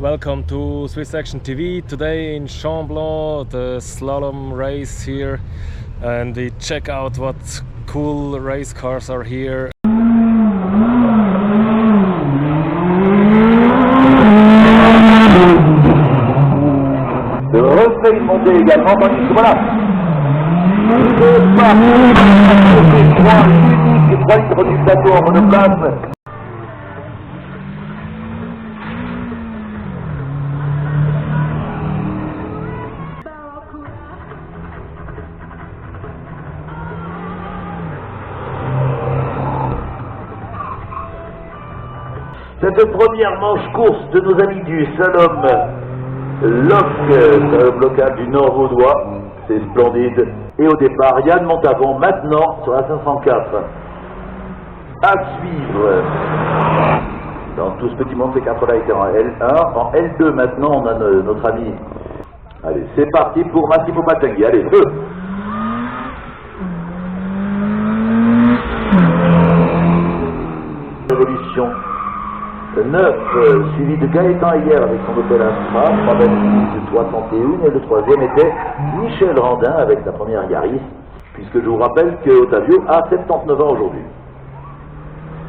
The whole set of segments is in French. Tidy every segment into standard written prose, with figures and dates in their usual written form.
Welcome to Swiss Action TV. Today in Chamblon, the slalom race here, and we check out what cool race cars are here. Le reflet monté également, tandis que voilà. C'est 3 litres du plateau en monoplace. Cette première manche course de nos amis du slalom LOC, local du Nord Vaudois, c'est splendide. Et au départ, Yann Montavon maintenant sur la 504. À suivre dans tout ce petit monde, ces 4-là étaient en L1. En L2 maintenant, on a notre ami. Allez, c'est parti pour Massimo Matangui. Allez, feu! Révolution 9, suivi de Gaëtan hier avec son Opel Astra, 3 balises de 61, et le troisième était Michel Randin avec sa première Yaris, puisque je vous rappelle que Ottavio a 79 ans aujourd'hui.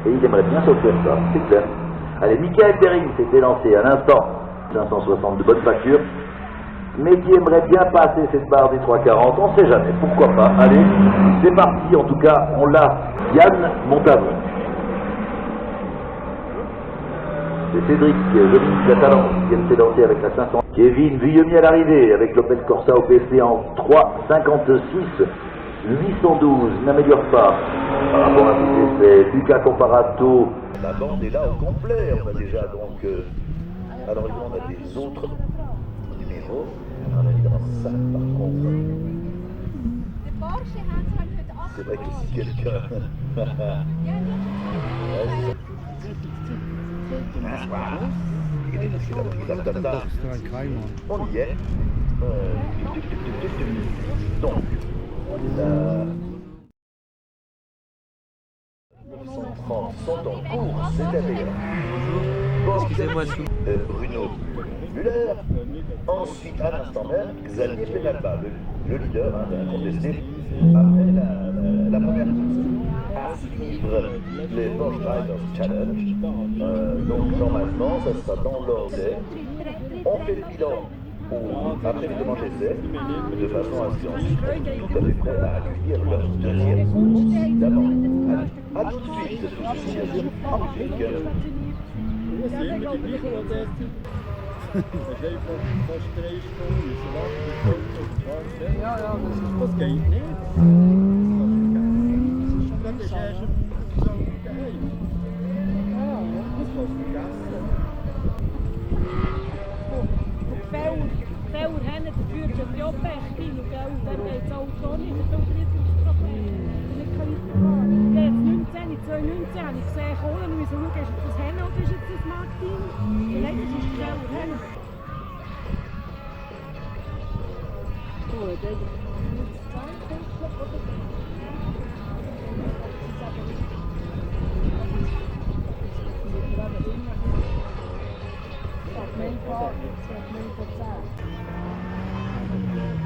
Et il aimerait bien s'offrir ça, c'est clair. Allez, Michael Bering s'était lancé à l'instant, 560 de bonne facture, mais qui aimerait bien passer cette barre des 340, on ne sait jamais, pourquoi pas. Allez, c'est parti, en tout cas, on l'a, Yann Montavon. C'est Cédric Jovin Catalan qui vient de s'élancer avec la 500. Kevin Vuillemi à l'arrivée avec l'Opel Corsa OPC en 3,56. 812, n'améliore pas par rapport à ses essais. Luca Comparato. La bande est là au complet, on a déjà donc. Alors on a des autres numéros. On a évidemment ça par contre. C'est vrai que si quelqu'un. On y est. Donc, la 930 sont en cours, c'est-à-dire excusez-moi, Bruno Müller, ensuite à l'instant même, Xavier Penalba, le leader incontesté, après la première course. À suivre les Porsche Drivers Challenge. Donc normalement, ça sera dans l'ordre. On fait le bilan après les demandes d'essai, de façon à ce qu'on soit tout à fait prêt à accueillir leur deuxième course, évidemment. Allez, à tout de suite, tout ceci à dire en public. Veel rennen de buurt op jouw pech in, dan deed het auto niet, dat is niet het probleem. En ik kan niet verwachten. Ja, het 19, het 2019, ik zei gewoon, we moeten ook eens op het rennen of is het het maakteam? Nee, het is veel rennen. Oh, dit is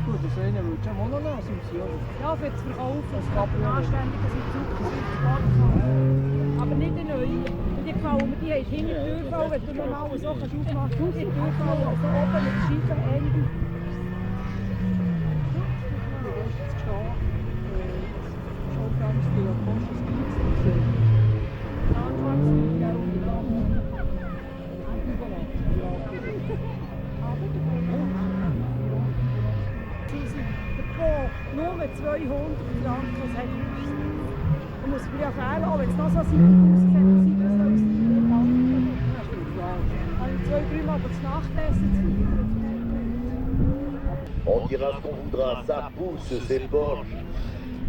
Gut, das eine würde schon auch noch lassen, ja, für das Verkaufen, es gab anständig, dass ich Zukunft aber nicht eine neue. Und die gefallen mir, die haben hinter der Türfall, wenn du noch mal so aufmachst, in der Türfall, also oben mit Scheiben Ende. Schon ganz viel Kosten. Nur mit 200 Franken, das hat man muss ja fehlen, auch wenn es noch so seitig aussieht, das soll es nicht machen. Also 2-3 Mal das Nachtessen. On dira ce qu'on voudra, ça pousse ces Porsche.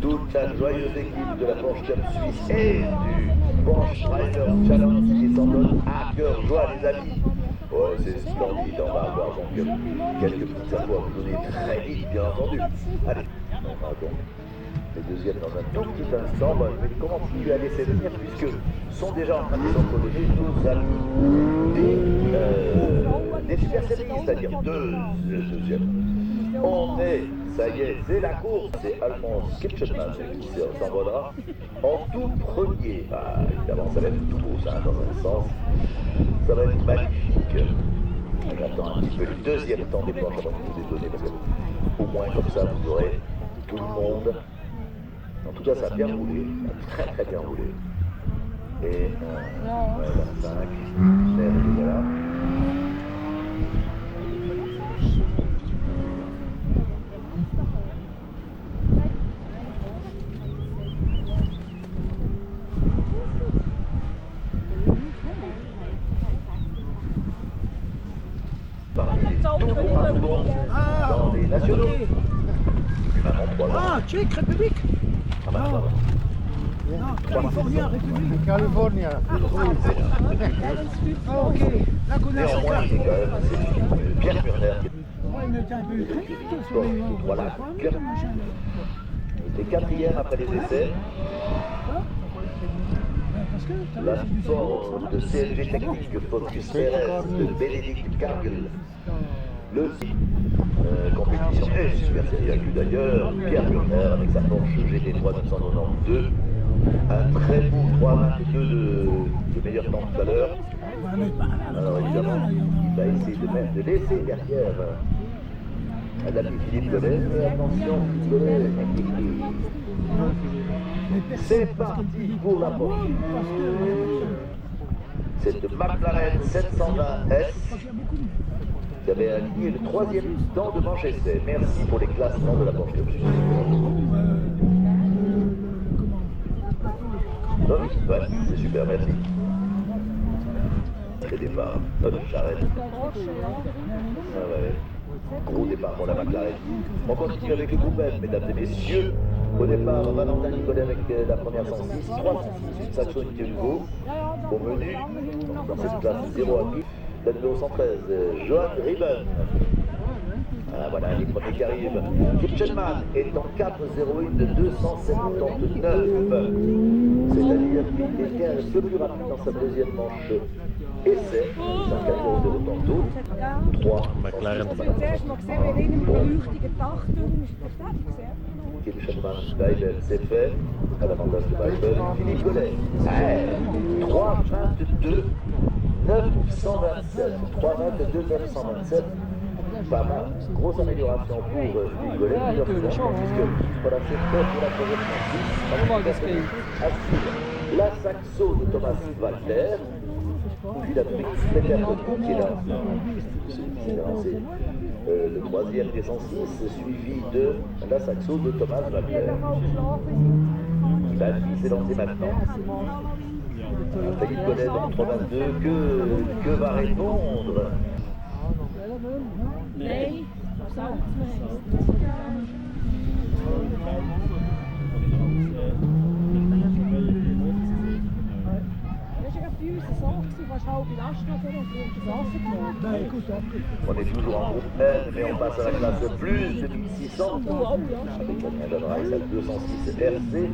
Toute la joyeuse équipe de la Porsche Cup Suisse et du Porsche Drivers Challenge qui s'en donne à cœur joie, les amis. Ouais, c'est splendide, on va avoir donc quelques petites infos à vous donner très vite, bien entendu. Allez, on va donc Les deuxièmes dans un tout petit instant. Bon, je vais continuer à laisser venir puisque sont déjà en train de s'encoller nos amis des Super Series, c'est-à-dire deuxième. On est, ça y est, c'est la course. C'est Alphonse Kitchenman qui s'envolera en tout premier. Ah, évidemment, ça va être tout beau, ça, dans un sens. Ça va être magnifique. J'attends un petit peu le deuxième temps des planches avant de vous les donner, parce que au moins comme ça, vous aurez tout le monde. En tout cas, ça a bien roulé, ça a très bien roulé. Et 25, voilà. Dans les nationaux. Ah, Tchèque, République. Non, California, République. California. Ah, ok. La connaissance. Néanmoins, c'est quand même Pierre Murner. Ouais, mais t'es un peu critique. Voilà. Il était quatrième après les essais. L'apport de CLG Technique, Focus Perez, de Bénédicte Cargill. Le compétition est super série inclus d'ailleurs. Pierre Murner avec sa Porsche GT3 992. Un très beau 3,22 de meilleur temps tout à l'heure. Alors évidemment, il va essayer de laisser derrière l'ami Philippe Gollet. Mais attention, Gollet. C'est parti pour la Porsche. Cette McLaren 720S qui avait aligné le troisième temps de Manchester. Merci pour les classements de la Porsche. Ouais, c'est super, merci. Le départ, notre charrette. Ah ouais. Gros départ pour la McLaren. On continue avec le groupe F, mesdames et messieurs. Au départ, Valentin Nicolet avec la première 106, 306, une Saxo Hugo. Au menu, dans cette place 0 à 8, la numéro 113, Johan Rieben. Ah, voilà, les premiers qui arrivent. Kitchenman est en 4,01 de 279. C'est-à-dire qu'il était un peu plus rapide dans sa deuxième manche. Essai, dans 4,0 tantôt. 3. McLaren. Kitchenman, Weibel, c'est fait. À l'avantage de Weibel, Philippe Gollet. 3,22, 927. 3,22, 927. Pas mal. Grosse amélioration pour Philippe Gollet. Puisque, voilà, c'est fait pour la troisième manche. La Saxo de Thomas Walter. Puis la Peter qui est lancé. Le troisième des 106, suivi de la Saxo de Thomas Walter. La vie s'est lancée maintenant. Philippe Gollet dans 3,22, que va répondre? Nee, dat zou On est toujours en groupe N, mais on passe à la classe plus de 1600 avec Damien Jadreis à 206 RC.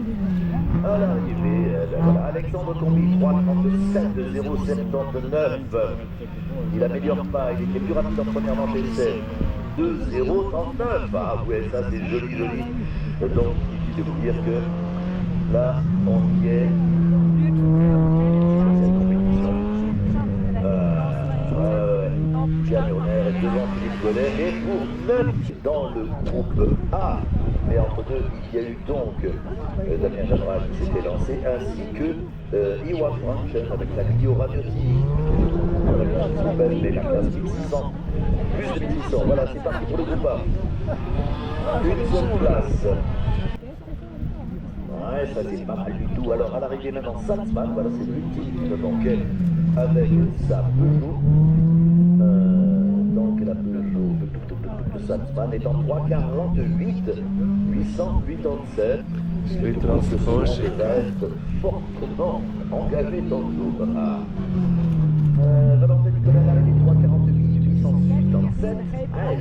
À l'arrivée, voilà, Alexandre Combi, 3,37 de 0,79. Il améliore pas, il était plus rapide en première manche essai. 2,039. Ah ouais, ça c'est joli, joli. Donc, inutile de vous dire que là, on y est. Pierre Murner est devant Philippe Gollet et pour 9 dans le groupe A. Mais entre deux, il y a eu donc Damien Jadreis qui s'était lancé, ainsi que Iwan Franchen avec la Clio Ramiotti. Mais la classe 1600, plus de 1600. Voilà, c'est parti pour le groupe A. Une seule place. Ouais, ça c'est pas mal du tout. Alors à l'arrivée maintenant, Salzman, voilà, c'est l'ultime qui me manquait avec sa Peugeot. Donc la Peugeot de Salzman est en 3,48, 887. C'est proche. Il va être fortement engagé dans le jour. Valentin Nicolas à l'arrivée, 3,48, 887.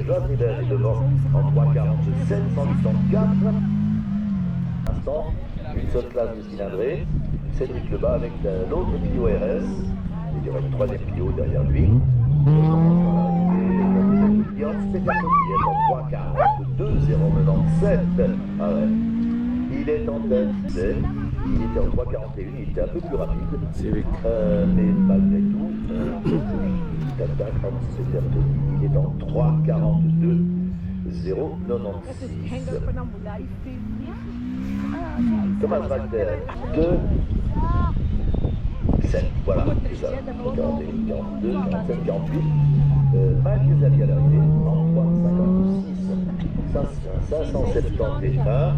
Johan Rieben est devant en 3,47, 184. l'instant, une seule classe de cylindrée. Cédric Lebas avec l'autre Clio RS. Il y aura une troisième Clio derrière lui. Il est en 3,42,097. Ah ouais. Il est en tête. Il était en 3,41, il était un peu plus rapide. Mais malgré tout, il est en 3,42,096. Thomas Walter, 2, 7, voilà, c'est ça. 41, 42, 47, 48. Mike Ghazali à l'arrivée, en 3,56, 571,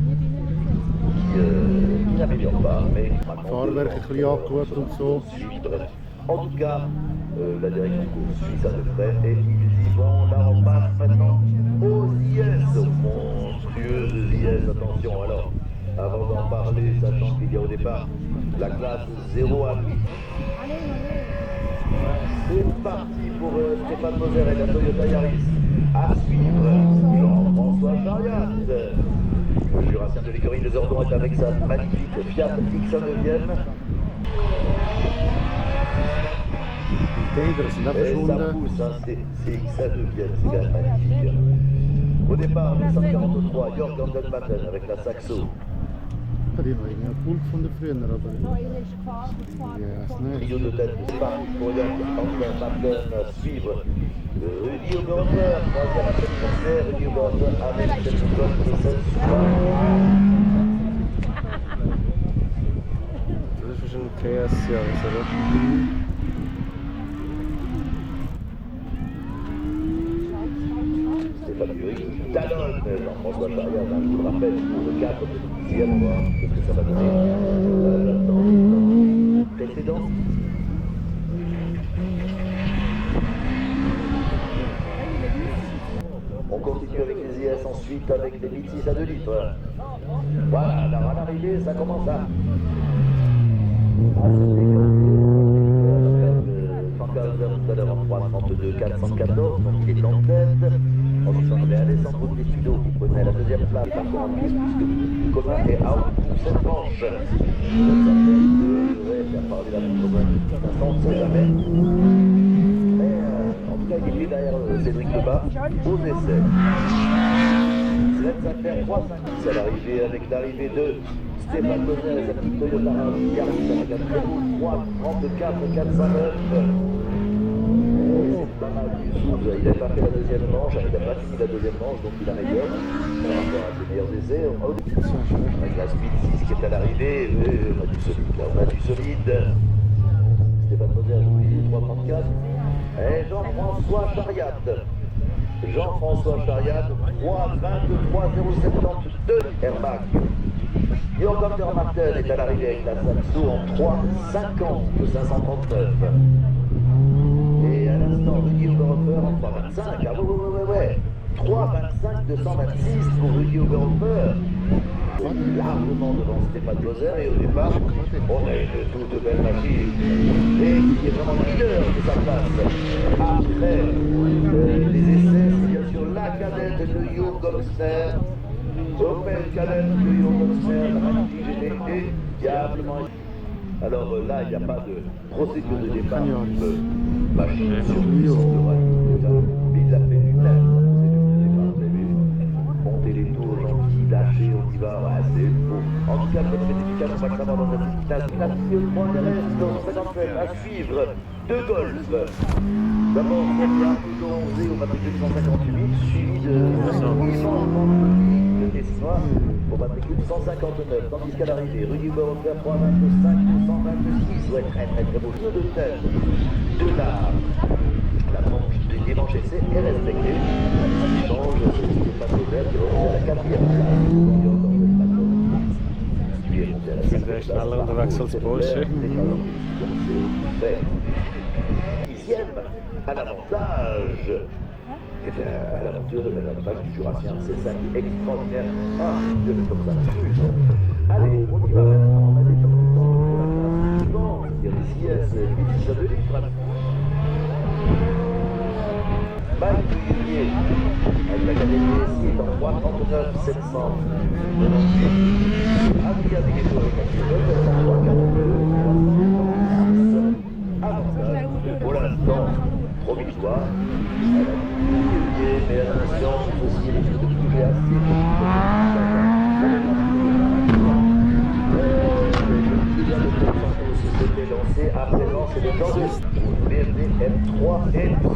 qui n'améliore pas, mais Fahrwerk ein bisschen angeschaut und so. En tout cas, la direction course suit ça de près et ils y vont. Là, on passe maintenant aux IS, aux monstrueuses IS. Attention alors, avant d'en parler, sachant qu'il y a au départ la classe 0 à 8. C'est parti pour Stéphane Moser et la Toyota Yaris. À suivre, Jean-François Chariat. Le jurassien de l'écurie de Zordon est avec sa magnifique Fiat X9e. Tiger sind auch Et ça verschwunden. pousse, hein, c'est X9e, c'est quand même magnifique. Au départ, 1943, Jörg Gandelmatten avec la Saxo. Die habe ich noch cool gefunden früher, aber ja, ist nicht. Trio de tête, c'est parti pour Jörg Gandelmatten suivre. Rudy Oberhofer, troisième adversaire, Rudy Oberhofer avec cette seconde de cette Das ist wahrscheinlich TS-Jahres, oder? Stéphane Bury, talonne Jean-François Chariat, je vous le rappelle, pour le 4 de 10e, voir ce que ça va donner dans les précédents. On continue avec les IS ensuite avec les 1006 à 2 litres. Voilà, alors à l'arrivée, ça commence à... tout à l'heure en 3,32, 414, donc il est en tête. Ensuite, on avait Alessandro Testudo qui prenait la deuxième place, par contre en plus, puisque Comin est out pour cette manche. Ça fait parler là pour Comin, on ne sait jamais. Mais en tout cas, il est derrière Cédric Lebas aux essais. Ça fait 3,5 à l'arrivée, avec l'arrivée de Stéphane Moser et sa petite Toyota Yaris avec un très beau 3,34, 409. Pas mal du souffle, il n'a pas fait la deuxième manche, il n'a pas fini la deuxième manche, donc il améliore par rapport à ses meilleurs essais. Avec la Speed 6 qui est à l'arrivée, on a du solide là, on a du solide. Stéphane Moser a joué 3,34. Et Jean-François Chariat. Jean-François Chariat, 3,23,072 Airbag. Jörg Gandelmatten est à l'arrivée avec la Saxo en 3,50 539. Et à l'instant, Rudy Oberhofer en 3,25. Ah ouais. 3,25 226 pour Rudy Oberhofer. Largement devant Stéphane Moser et au départ, on a une toute belle machine. Et qui est vraiment leader de sa place. Après les essais, c'est bien sûr la cadette de Jürgen Gomsner. Opel cadette de Jürgen Gomsner, la magnifique GTD, diablement. Alors là, il n'y a pas de procédure de départ. Machine sur puissance de rallye. Il l'a fait lui-même, sa procédure de départ. Vous avez vu, monter les tours, gentil, lâcher, on y va, ouais, c'est beau. En tout cas, le fait efficace, on va le savoir dans la petite classe. La Fiat 57 à suivre, deux Golf. D'abord, Pierre Boudonzé au matricule 158, suivi de changement de Tesla au matricule 159, tandis qu'à l'arrivée, Rudy Oberhofer 325 226, ouais, très beau jeu de tête. De là, la manche des manches essais est respectée. Il change, c'est Stéphane Moser qui va monter à la 4e place. Lui est monté à la 5e place. Schneller unterwegs als Porsche. 10e à l'avantage. À l'aventure de l'avantage du Jurassien, c'est ça qui est extraordinaire. Ah, Dieu, comme ça fuse. Allez, on y va maintenant. On a des temps pour la classe suivante. Il y a des IS, 10 à 2 litres. Mike Duguillier, avec la catégorie ici, est en 3,39 700. À joie. Elle a dit, mais attention, ceci risque de bouger assez. C'était lancé, à présent c'est le temps de BMW M3 M30.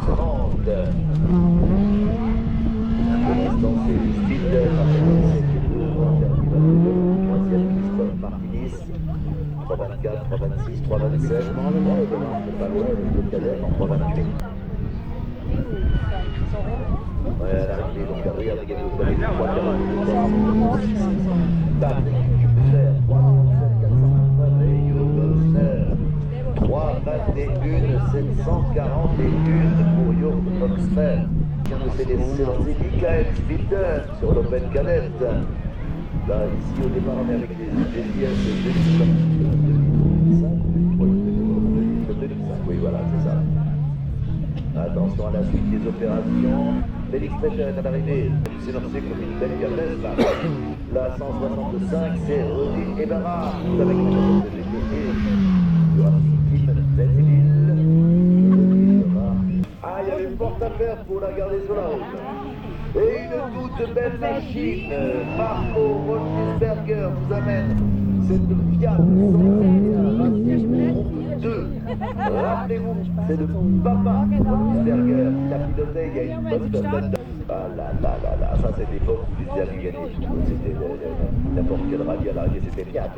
Pour l'instant c'est Speedler, 15e Christophe Martinis, 324, 326, 327, pas loin, le cadet en 328. Ouais, à l'arrivée, donc Gabriel a gagné au palais, 342, Patrick Duputer, 327, 429, et Yo Boxner, 321, 741 pour Yo Boxner. Vient de s'élancer Michael Speedler sur l'Open Cadette. Là, ici au départ, on est avec les GTS 2005, oui, voilà, c'est ça. Attention à la suite des opérations. Félix Pécher est à l'arrivée. Il s'est lancé comme une belle cadette. La 165, c'est Rodi Ebara. Avec la cadette de GTS. Il y aura Tim Zenville. Ah, il y avait une porte à faire pour la garder sur la route. Et une toute belle machine, Marco Roethlisberger vous amène cette Fiat 2. Rappelez-vous, c'est le papa Roethlisberger qui l'a piloté il y a une bonne vingtaine d'années. Ah là là là là, ça c'est l'époque où les amis gagnaient. C'était n'importe quel rallye à l'arrivée, c'était Fiat,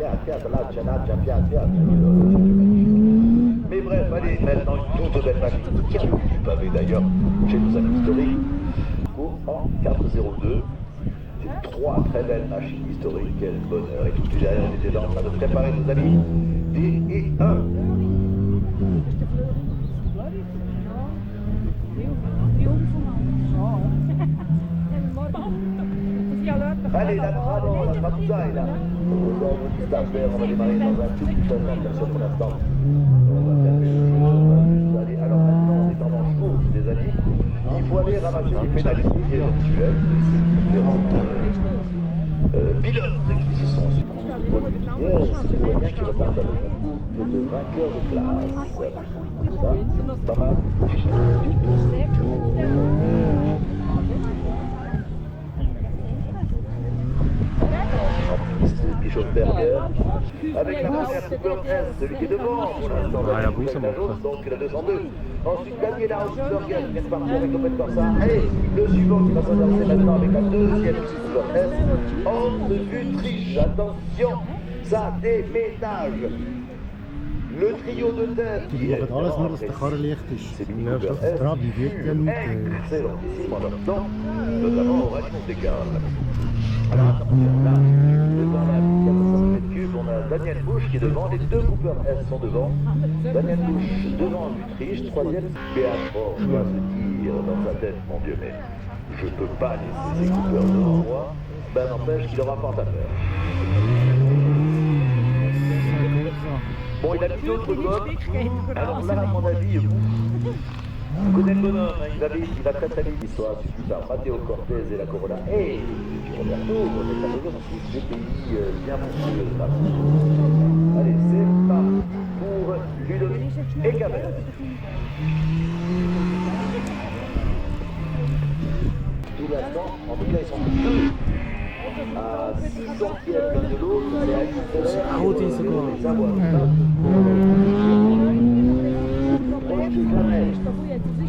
Mais bref, allez, maintenant une toute belle machine qui a du pavé d'ailleurs chez nos amis historiques. En 402, c'est 3 très belles machines historiques, quel bonheur. Et tout derrière, on était là en train de préparer nos amis D et 1. Allez, la Trabuzaille là. On va démarrer dans un tout petit instant, bien sûr, pour l'instant. On va faire quelque chose. Allez, alors maintenant, on est en manche courte, les amis. Il faut aller ramasser les pénalités éventuelles de ces différents pilotes qui se sont produits. C'est pour rien qui repartent avec un couple de vainqueurs de classe. Ça, c'est pas mal. Bischofberger avec la première Super S, celui qui est devant pour l'instant, donc la 202. Ensuite Daniel Hausberger qui vient de partir avec l'Open Corsa et le suivant qui va s'avancer maintenant avec la deuxième Super S. Hans Wüttrich, attention, ça déménage. Le trio de tête qui est alles nur, dass der Karren leicht ist. c'est Ja, das Trabi wird ja nicht. excellentissime en leur temps, notamment au rallye Monte-Carlo. Alors attention, là, devant la 460 m3, on a Daniel Bush qui est devant, les deux Cooper S sont devant. Daniel Bush devant Wüttrich, troisième. Béatrix doit se dire dans sa tête, mon Dieu, mais je peux pas laisser ces Cooper devant moi. Ben n'empêche qu'il aura fort à faire. Bon, il a mis d'autres gommes. Alors là, à mon avis, vous connaissez le bonhomme, hein, il va très très vite. L'histoire suffit par Matteo Cortez et la Corolla. Et Roberto, on est à toujours dans ces pays bien monstrueux. Allez, c'est parti pour Ludovic et Cabel. Tout l'instant, en tout cas, ils sont deux. À 600 pieds l'un de l'autre, c'est à Audi, c'est quoi les savoir. Proche du Canel.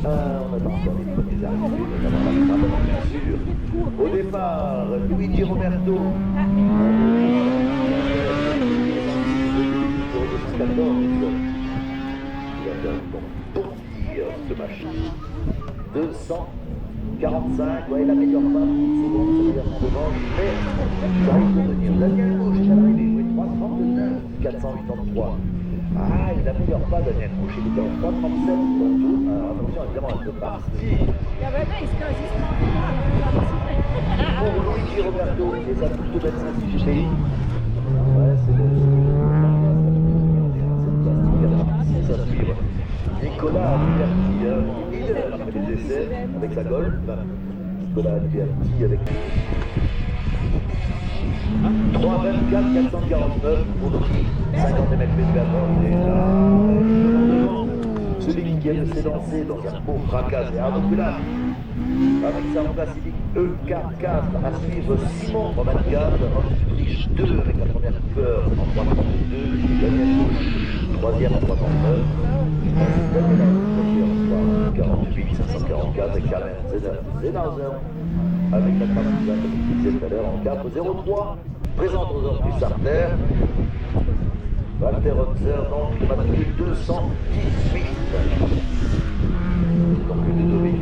On attend encore les premiers arrivés, notamment bien sûr. Au départ, Luigi Roberto. Il va faire bon tir ce machine. 245, ouais, la meilleure part, une seconde, c'est-à-dire en revanche, mais ça risque de venir. Daniel Bush est à l'arrivée, oui, 339, 483. Ah, il a meilleure pas, Daniel Bush, il était en 337 dans tout. Alors attention, évidemment, elle peut partir. Pour Luigi Roberto et sa toute belle Saint-Sujet. Ouais, c'est le... C'est à suivre. Nicolas Liberti, leader après les essais avec sa Golf. Nicolas Liberti avec 324 449 pour le 50 mètres de la bord. Celui qui vient de s'élancer dans un beau fracas et Arnaud avec sa Honda Civic E44 à suivre Simon Romancade, Autriche 2 avec la première peur en 332, Daniel Bush, troisième en 339, Daniel en 48, 544 et Karen Zenhauser avec la 39 comme je disais tout à l'heure en 403, présente aux ordres du Sarter. Walter Hotzer, donc le matricule 218. Donc le Ludovic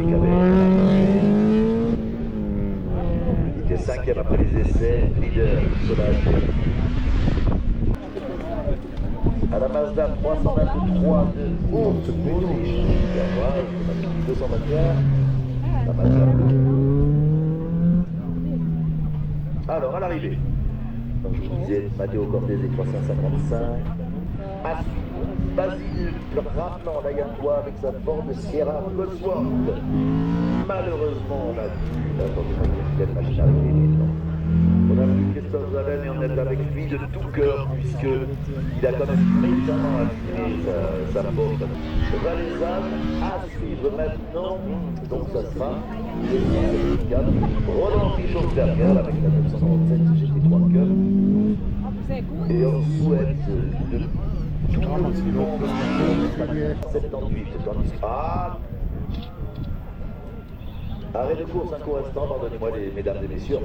qui était cinquième après les essais, leader Solage. À la Mazda 323 de Haute-Autriche, le matricule 221, la Mazda bleue. Alors à l'arrivée. Comme je vous disais, Matteo Cortese 355. À suivre, Basile ramenant la Yatois avec sa Ford Sierra Cosworth. Malheureusement, on a vu la Ford machine arriver. On a vu Christophe Zalen et on est avec lui de tout cœur, puisqu'il a quand même méchamment affiné sa Ford. Valaisanne à suivre maintenant, donc ça sera le 174. Roland Pichon-Berger avec la 997 GT3 Cup. Et on souhaite de tout le monde 78, ah, arrêt de course un court instant, pardonnez-moi mesdames et messieurs,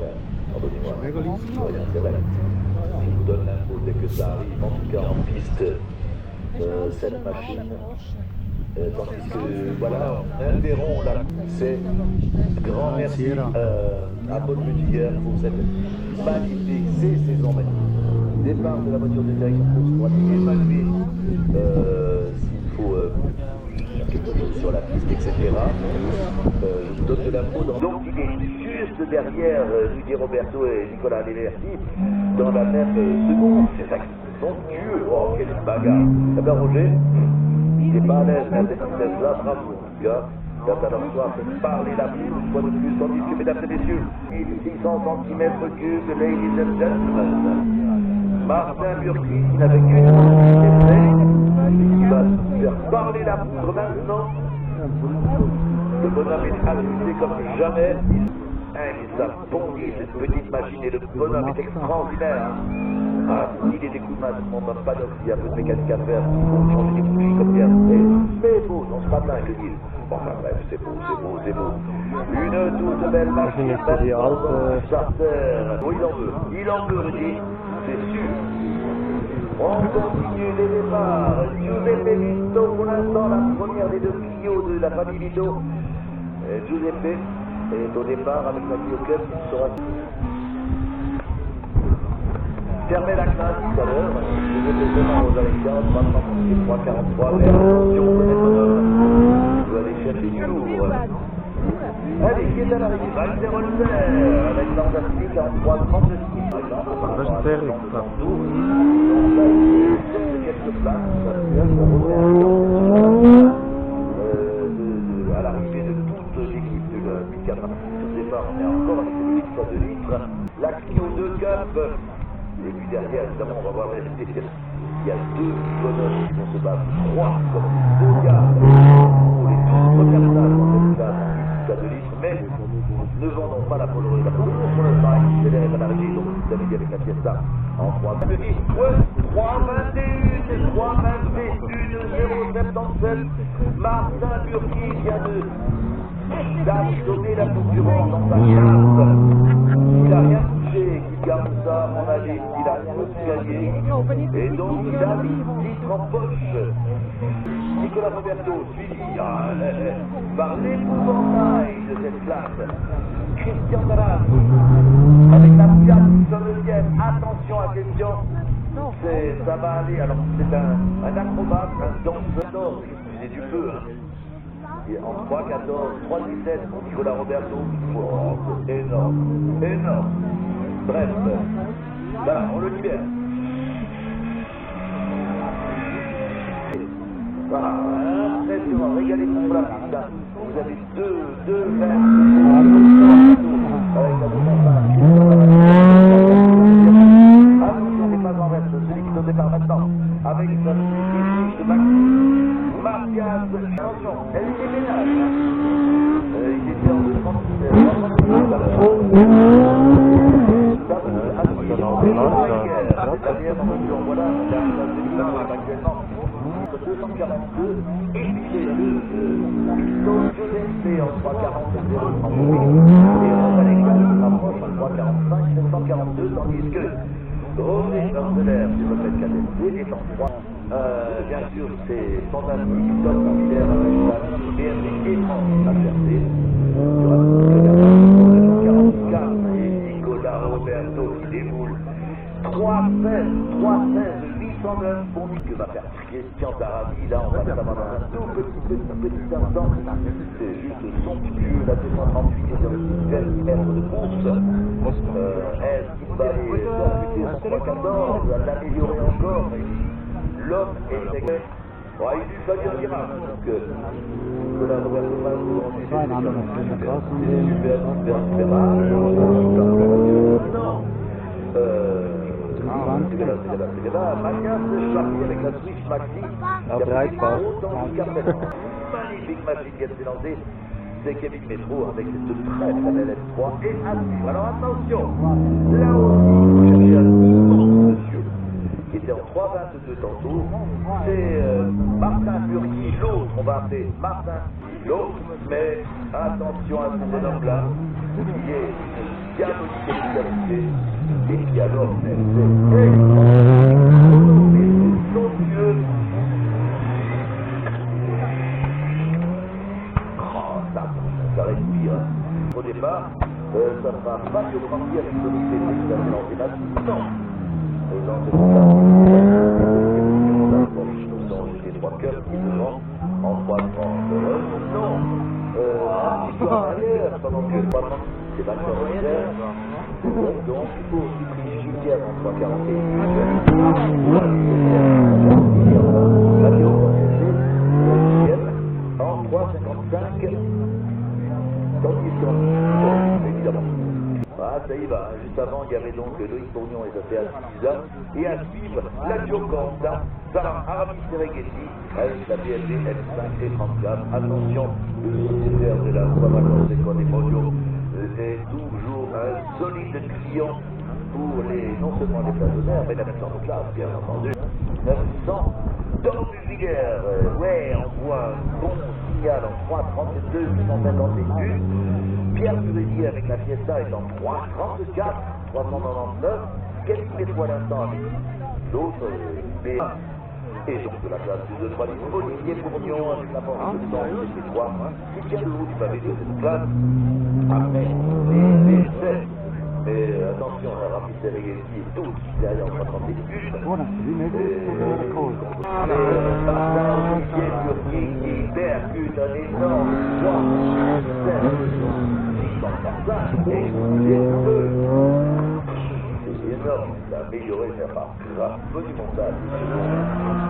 pardonnez-moi, c'est vrai, je vous donne l'info dès que ça arrive, en tout cas en piste, cette machine, tandis que voilà, nous verrons là, c'est grand merci à Paul Mutiguer pour cette magnifique saison magnifique. Départ de la voiture de direction course pour évaluer s'il faut quelque chose sur la piste, etc. Je vous donne de l'info. Donc il est juste derrière Rudy Roberto et Nicolas Leverti dans la même seconde. C'est ça qui sont Dieu. Oh, quelle bagarre. Eh bien Roger, il n'est pas à l'aise, mais à cette vitesse-là, bravo en tout cas. Soir fait parler la pluie une fois de plus, tandis que mesdames et messieurs, 1600 cm3, ladies and gentlemen, Martin Burki qui n'avait qu'une et qui va faire parler la poudre maintenant. Le bonhomme est amusé comme jamais. Il a bondi cette petite machine et le bonhomme est extraordinaire. Ah, il est des coups de main, on ne pas d'offre, il y a un peu de mécanique à faire, il faut changer des bougies comme bien. C'est beau, on se pas plein, je dis. Enfin bref, c'est beau, c'est beau, c'est beau. Une toute belle machine, Charter. Oh, il en veut, je dis, c'est sûr. On continue les départs. Giuseppe Vito, pour l'instant, la première des deux Clio de la famille Vito. Giuseppe est au départ avec la Clio Cup, il sera fermé la classe tout à l'heure. Giuseppe demain aux Alexia, 343, mais attention, on doit aller chercher du lourd. Allez, qui est à l'arrivée? Walter Holzer avec l'Honda Civic en 336. Quelques places à l'arrivée de toute l'équipe de la 1004. Au départ, on est encore avec une litre de litres. La Clio 2 Cup. Et puis derrière, évidemment, on va voir les il y a deux bonhommes qui vont se battre. Trois comme deux gars pour les 12 premières places dans cette classe de litres. Mais ne vendons pas la Polo. La Polo, pour l'instant, est accélérée à l'arrivée. Donc, vous avez dit avec la Fiesta en 3. 3,21, 0,77. Martin Burki vient d'assomer la concurrence dans sa carte. Il n'a rien touché, qu'il garde ça, à mon avis, il a tout gagné. Et donc, il a 10 litres en poche. Nicolas Roberto, suivi par l'épouvantail de cette classe. Christian Taras, avec la Fiat 9e. Attention, attention. Ça va aller, alors c'est un acrobate, un danseur, c'est du feu. Et en 3,14, 3,17 pour Nicolas Roberto. Oh, c'est énorme, énorme. Bref, voilà, on le libère. Voilà, impressionnant, régalez-vous pour la piste. Vous avez deux verres avec la 205. Attention, c'est pas en reste, celui qui est au départ maintenant, avec sa de Maxime gaz. Attention, elle est ménage. Il était en 2,36. C'est-à-dire, voilà, actuellement 242 et puis les deux GSP en 3,40 et Romain approche en 3,45 742, tandis que Roger Marcelaire sur le fait KDC est en 3. Bien sûr, c'est fantastique, Tom Miller avec BMD et France HRC. Sur 44 et Nicolas Roberto qui déboule 3,16, 809 pour que va faire Christian Taradi. Là, on va savoir dans un tout petit instant. C'est juste somptueux. La 238 est sur le 6 mètres de course. Est-ce qu'il va aller percuter son 3,14, l'améliorer encore? L'homme est sacré. Ouais, il lui fallait un miracle. Donc, Nicolas Roberto c'est là, Magnus Charlier avec la Switch Maxi. Magnifique machine qui s'est lancée. C'est Kevin Metro avec cette très belle F3 et à suivre. Alors attention, là aussi, vous cherchez un immense monsieur qui était en 3,22 tantôt. C'est Martin Burki, l'autre, on va appeler Martin l'autre, mais attention à ce bonhomme-là, qui est une diabolique efficacité et qui alors c'est somptueux. Ça respire. Au départ, ça sera Fabio Grandi avec Dominique Pétré qui va mélanger maintenant. Dans cette les trois cœurs qui devant en 3 ans. Non, un petit peu en arrière, pendant que le 3 ans, c'est Vincent Roger. Donc, il faut aussi Gillian en 3,41. En 3,55. Tandis que, évidemment. Ah, ça y va. Juste avant, il y avait donc Loïc Bourgnon et Zaféa Suza. Et à suivre, la Gioconda, Sarah Aramis Serengeti, avec la BLG F5 et 34. Attention, le sociétaire de la Valence et Cornemoglio est toujours un solide client pour les, non seulement les places d'honneur, mais la mission de classe, bien entendu. 900 dans Vulgaire. Ouais, on voit un bon signal en 3,32, 851. Pierre Burelli avec la Fiesta est en 3,34, 399. Quelques métros à l'instant avec l'autre, et donc de la classe de 3 Olivier Bourgnon avec la force de temps de ces 3. Qui tient le haut du pavé de cette classe. Après, les essais. Mais attention, la Aramis Serengeti est tout derrière en 3,31. Martin Olivier Burki qui percute un énorme 3,7. Et c'est énorme, il a amélioré sa part grave monumentale.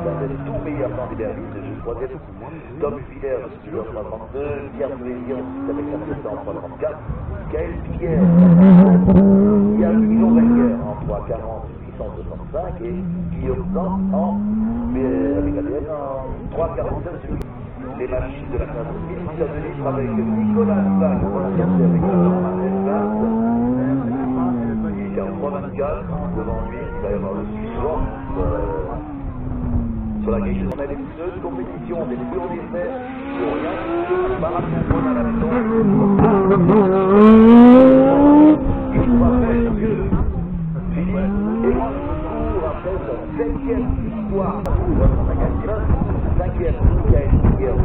C'est un des tout meilleurs temps des derbies de jeu 3e. Tom Villers sur 3,32, Pierre Burelli ensuite avec la Fiesta en 3,34, Gaël Pierre, il y a Milo Wenger en 3,40, 865 et Guillaume Zan avec la BN en 3,47. Les machines de la classe de 1000 litres avec Nicolas Bach pour la quatrième avec la il est en 3,24 devant lui, il va y avoir le suivant sur la grille. On a les pneus de compétition, des bureaux d'essai, pour rien, par rapport à la maison. Il va faire mieux. Philippe et court après sa 7e victoire. 5e, Michael Singer en 3,37.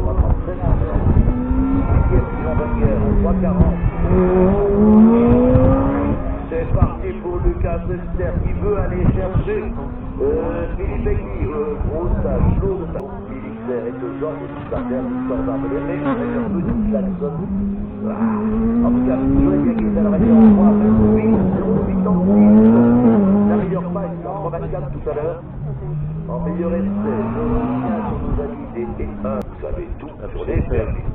6e, Jean Wenger en 3,40. C'est parti pour Lucas Sester qui veut aller chercher Philippe Egui, grosse tâche, lourde tâche. Philippe est toujours Starter, l'histoire d'Armelé, mais un petit klaxon. En tout cas, je voulais bien qu'il s'arrête en 3, 8 en 6. N'améliore pas, il est en 3,24 tout à l'heure. Améliorer ses nos amis des T1, vous savez tout sur les permis.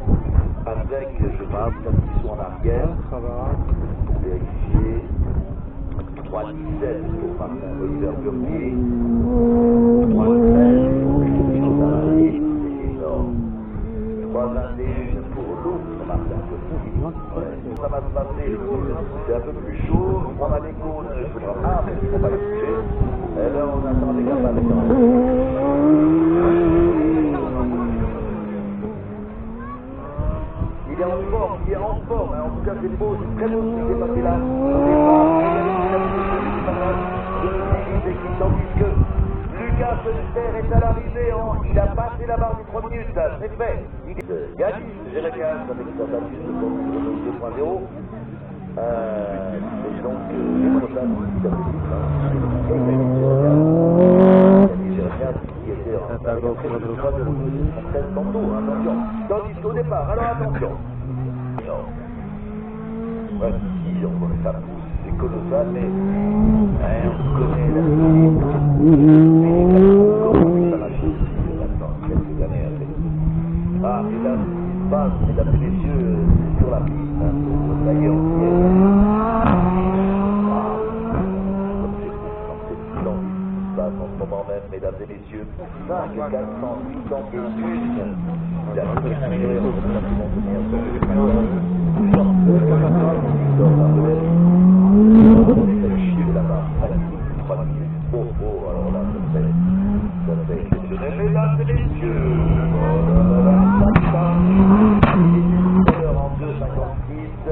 Avec, je sais pas, qui sont en arrière, pour vérifier. 3,17 pour Martin Oliver Burki, 3,13 pour Christophe Darani, c'est énorme. Il est en forme, hein. En tout cas c'est beau, c'est très beau ce qui s'est passé là. Au départ, tandis que Lucas Fenster est à l'arrivée, il a passé la barre des 3 minutes, c'est fait. Il gagne, Jérémias avec sa battue de Renault 2.0. Et donc, les monoplaces qui Jérémias qui était en tantôt, attention. Tandis qu'au départ, alors attention. Ouais, si, on voit ça pousse, c'est colossal, mais on connaît la physique. Ça va changer maintenant, quelques années après. Ah, et là, ce qui se passe, mesdames et messieurs, c'est sur la piste, hein, d'ailleurs, comme c'est fou, c'est silence ce qui se passe en ce moment même, mesdames et messieurs. 5, 400, 800 et une. Il a récupéré alors là, ça fait exceptionnel, mesdames et messieurs. En 2,56,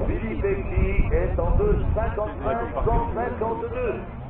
Philippe Beckley est en 2,55, 152.